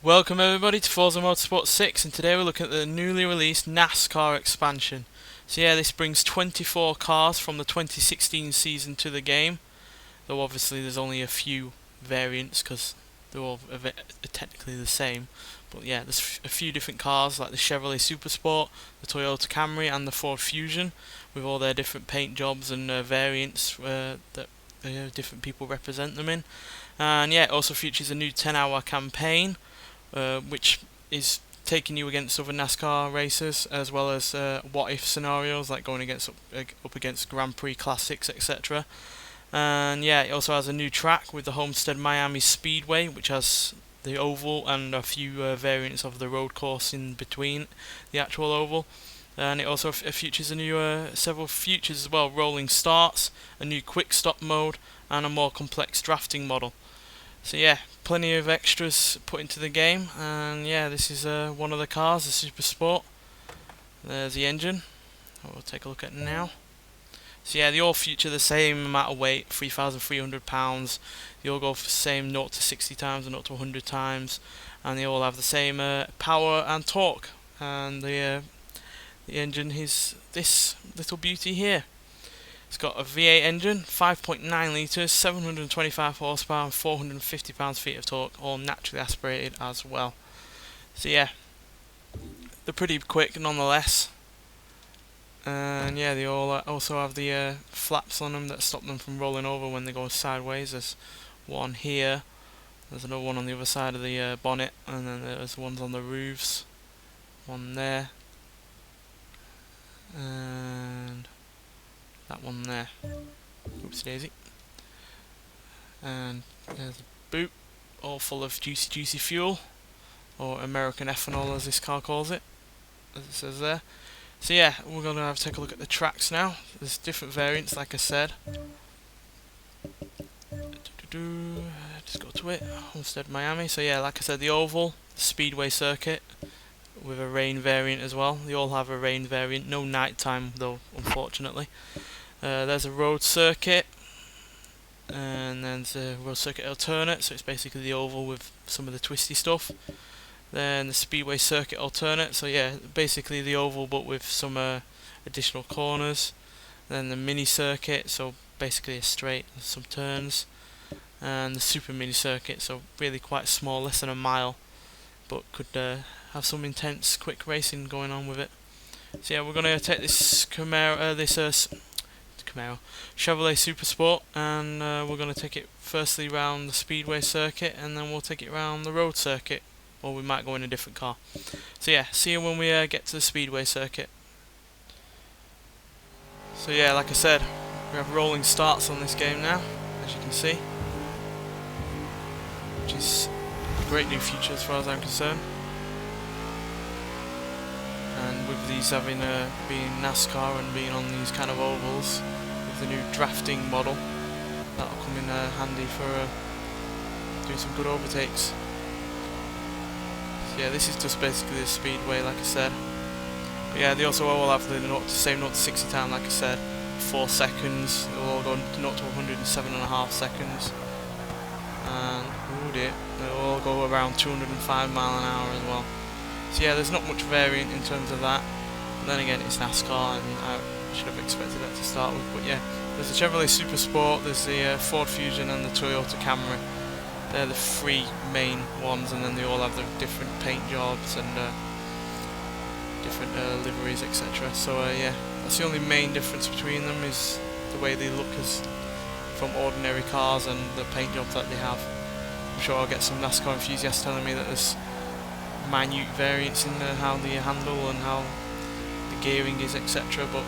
Welcome everybody to Forza Motorsport 6, and today we're looking at the newly released NASCAR expansion. So yeah, this brings 24 cars from the 2016 season to the game, though obviously there's only a few variants because they're all technically the same. But yeah, there's a few different cars like the Chevrolet Supersport, the Toyota Camry and the Ford Fusion, with all their different paint jobs and variants that different people represent them in. And yeah, it also features a new 10-hour campaign, which is taking you against other NASCAR racers, as well as what-if scenarios like going up against Grand Prix Classics, etc. And yeah, it also has a new track with the Homestead-Miami Speedway, which has the oval and a few variants of the road course in between the actual oval. And it also features several features as well: rolling starts, a new quick stop mode, and a more complex drafting model. So yeah, plenty of extras put into the game, and yeah, this is one of the cars, the Super Sport. There's the engine. We'll take a look at it now. So yeah, they all feature the same amount of weight, 3,300 pounds. They all go for the same 0 to 60 times and 0 to 100 times, and they all have the same power and torque. And the engine is this little beauty here. It's got a V8 engine, 5.9 litres, 725 horsepower and 450 pounds-feet of torque, all naturally aspirated as well. So yeah, they're pretty quick nonetheless. And yeah, they all also have the flaps on them that stop them from rolling over when they go sideways. There's one here, there's another one on the other side of the bonnet, and then there's ones on the roofs. One there, and that one there. Oops daisy. And there's a boot, all full of juicy fuel, or American ethanol as this car calls it, as it says there. So yeah, we're going to take a look at the tracks now. There's different variants, like I said. Just go to it, Homestead-Miami. So yeah, like I said, the oval, the speedway circuit, with a rain variant as well. They all have a rain variant, no nighttime though, unfortunately. There's a road circuit, and then there's a road circuit alternate, so it's basically the oval with some of the twisty stuff. Then the speedway circuit alternate, so yeah, basically the oval but with some additional corners. Then the mini circuit, so basically a straight and some turns. And the super mini circuit, so really quite small, less than a mile, but could have some intense quick racing going on with it. So yeah, we're going to take this Chevrolet Supersport, and we're going to take it firstly round the speedway circuit, and then we'll take it round the road circuit, or we might go in a different car. So yeah, see you when we get to the speedway circuit. So yeah, like I said, we have rolling starts on this game now, as you can see, which is a great new feature as far as I'm concerned. And with these having being NASCAR and being on these kind of ovals, with the new drafting model, that'll come in handy for doing some good overtakes. So yeah, this is just basically the speedway, like I said. But yeah, they also all have the same 0 to 60 time, like I said, 4 seconds. They'll all go 0 to 107.5 seconds. And oh dear, they'll all go around 205 mile an hour as well. So yeah, there's not much variant in terms of that. But then again, it's NASCAR, and I should have expected that to start with. But yeah, there's the Chevrolet Supersport, there's the Ford Fusion and the Toyota Camry. They're the three main ones, and then they all have their different paint jobs and different liveries, etc. So yeah, that's the only main difference between them, is the way they look as from ordinary cars and the paint jobs that they have. I'm sure I'll get some NASCAR enthusiasts telling me that there's minute variants in how they handle and how the gearing is, etc. But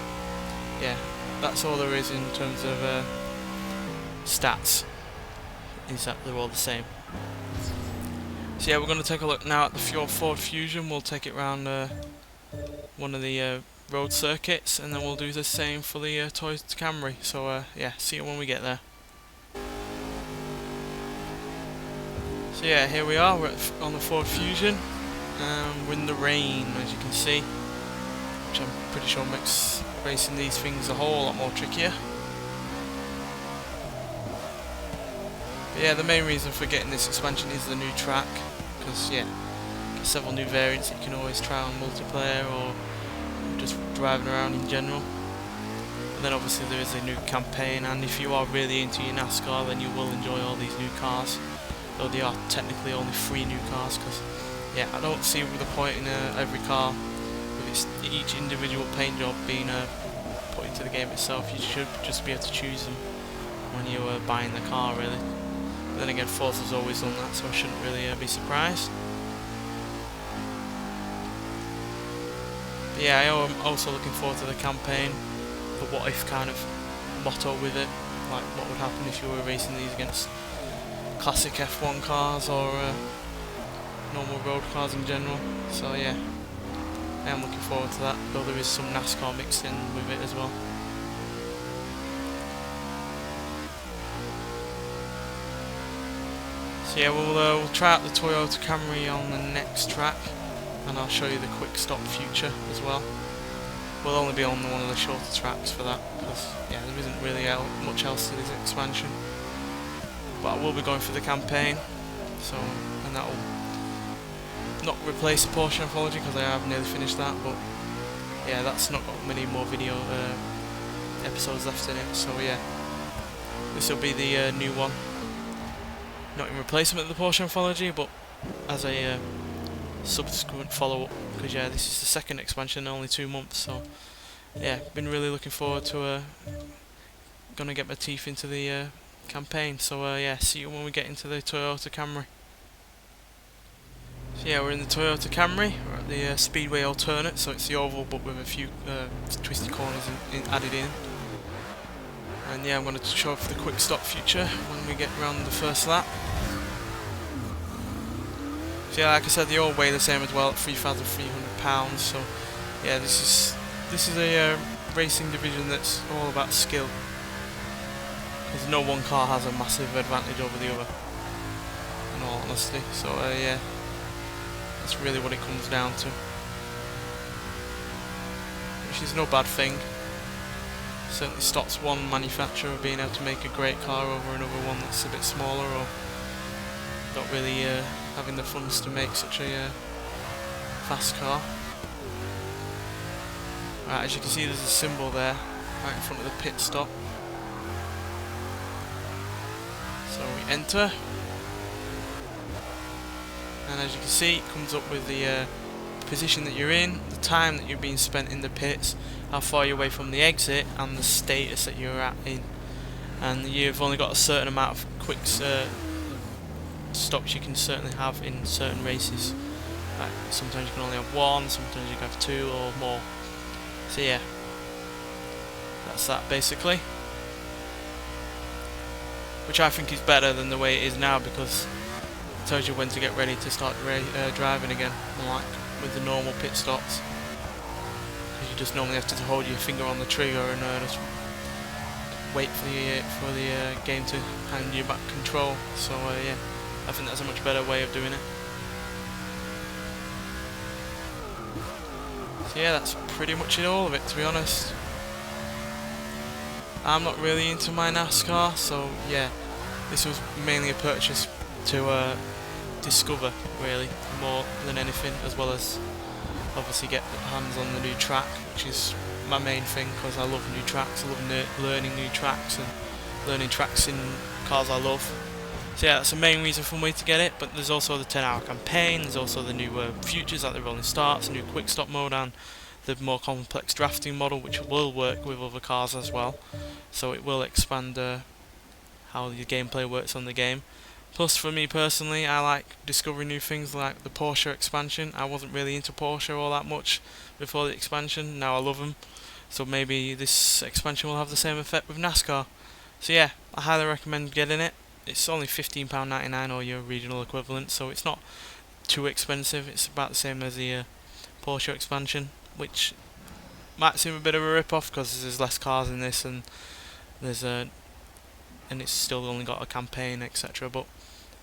yeah, that's all there is in terms of stats, is that they're all the same. So yeah, we're going to take a look now at the Ford Fusion. We'll take it round one of the road circuits, and then we'll do the same for the Toyota Camry. So yeah, see you when we get there. So yeah, here we are, we're on the Ford Fusion. We're in the rain, as you can see, which I'm pretty sure makes racing these things a whole lot more trickier. But yeah, the main reason for getting this expansion is the new track, because yeah, get several new variants that you can always try on multiplayer or just driving around in general. And then obviously there is a new campaign, and if you are really into your NASCAR, then you will enjoy all these new cars, though they are technically only 3 new cars, because yeah, I don't see the point in every car with each individual paint job being put into the game itself. You should just be able to choose them when you are buying the car, really. But then again, Forza's always done that, so I shouldn't really be surprised. But yeah, I am also looking forward to the campaign, the what if kind of motto with it, like what would happen if you were racing these against classic F1 cars or normal road cars in general. So yeah, I am looking forward to that, though there is some NASCAR mixed in with it as well. So yeah, we'll try out the Toyota Camry on the next track, and I'll show you the quick stop future as well. We'll only be on one of the shorter tracks for that, because yeah, there isn't really much else to this expansion. But I will be going for the campaign, so, and that will not replace the Porsche Anthology because I have nearly finished that, but yeah, that's not got many more video episodes left in it, so yeah, this will be the new one. Not in replacement of the Porsche Anthology, but as a subsequent follow-up, because yeah, this is the second expansion in only 2 months, so yeah, been really looking forward to gonna get my teeth into the campaign. So yeah, see you when we get into the Toyota Camry. So yeah, we're in the Toyota Camry. We're at the Speedway alternate, so it's the oval but with a few twisty corners added in. And yeah, I'm going to show off the quick stop feature when we get around the first lap. So yeah, like I said, they all weigh the same as well at 3,300 pounds. So yeah, this is a racing division that's all about skill, because no one car has a massive advantage over the other, in all honesty. So yeah, that's really what it comes down to, which is no bad thing. Certainly stops one manufacturer being able to make a great car over another one that's a bit smaller or not really having the funds to make such a fast car. Right, as you can see, there's a symbol there right in front of the pit stop. So we enter, and as you can see, it comes up with the position that you're in, the time that you're being spent in the pits, how far you're away from the exit, and the status that you're in. And you've only got a certain amount of quick stops you can certainly have in certain races. Like, sometimes you can only have 1, sometimes you can have 2 or more. So yeah, that's that basically, which I think is better than the way it is now, because it tells you when to get ready to start driving again, unlike with the normal pit stops, because you just normally have to hold your finger on the trigger and just wait for the game to hand you back control. So yeah, I think that's a much better way of doing it. So yeah, that's pretty much it, all of it, to be honest. I'm not really into my NASCAR, so yeah, this was mainly a purchase to discover, really, more than anything, as well as obviously get hands on the new track, which is my main thing, because I love new tracks. I love learning new tracks and learning tracks in cars I love. So yeah, that's the main reason for me to get it. But there's also the 10-hour campaign, there's also the new futures like the rolling starts, the new quick stop mode, and the more complex drafting model, which will work with other cars as well. So it will expand how the gameplay works on the game. Plus, for me personally, I like discovering new things like the Porsche expansion. I wasn't really into Porsche all that much before the expansion. Now I love them. So maybe this expansion will have the same effect with NASCAR. So yeah, I highly recommend getting it. It's only £15.99 or your regional equivalent, so it's not too expensive. It's about the same as the Porsche expansion, which might seem a bit of a rip-off because there's less cars in this, and there's and it's still only got a campaign, etc. But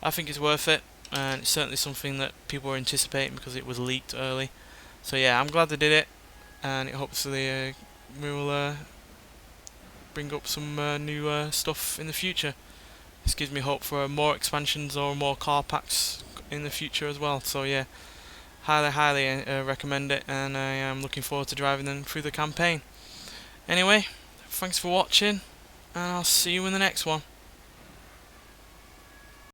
I think it's worth it, and it's certainly something that people were anticipating because it was leaked early. So yeah, I'm glad they did it, and it hopefully will bring up some new stuff in the future. this gives me hope for more expansions or more car packs in the future as well. So yeah, highly recommend it, and I am looking forward to driving them through the campaign. Anyway, thanks for watching, and I'll see you in the next one.